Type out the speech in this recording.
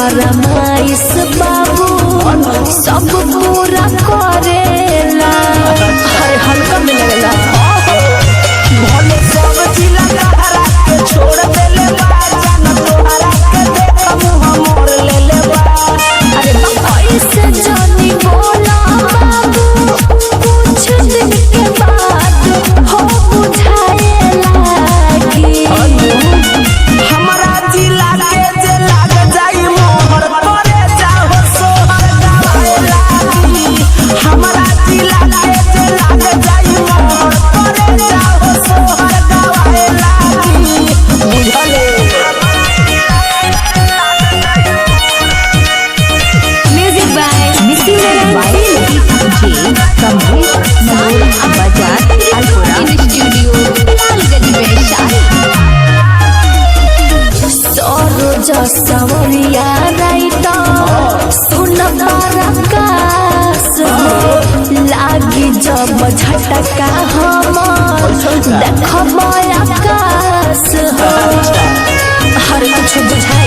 फरमाइश बाबू सब पूरा करेला। अरे हल्का में लगेला भले सब जिला लहरा के छोड़ देले बा जान तोहरा के देख मुंह मोड़ लेले बा। अरे ऐसे जानी बोला बाबू कुछ दिन के बाद हो बुझाए लागी। हमरा जिला के जे लाग जाई मोहर करे जाओ सोहर गवाए लागी। हमरा जिला के जे लाग जाई मोहर करे जाओ सोहर गवाए लागी। बुझले म्यूजिक बाय मिसिंग सवरिया राइट सुन आकाश लागी जब झटका हम देखब आकाश हर कुछ बुझाए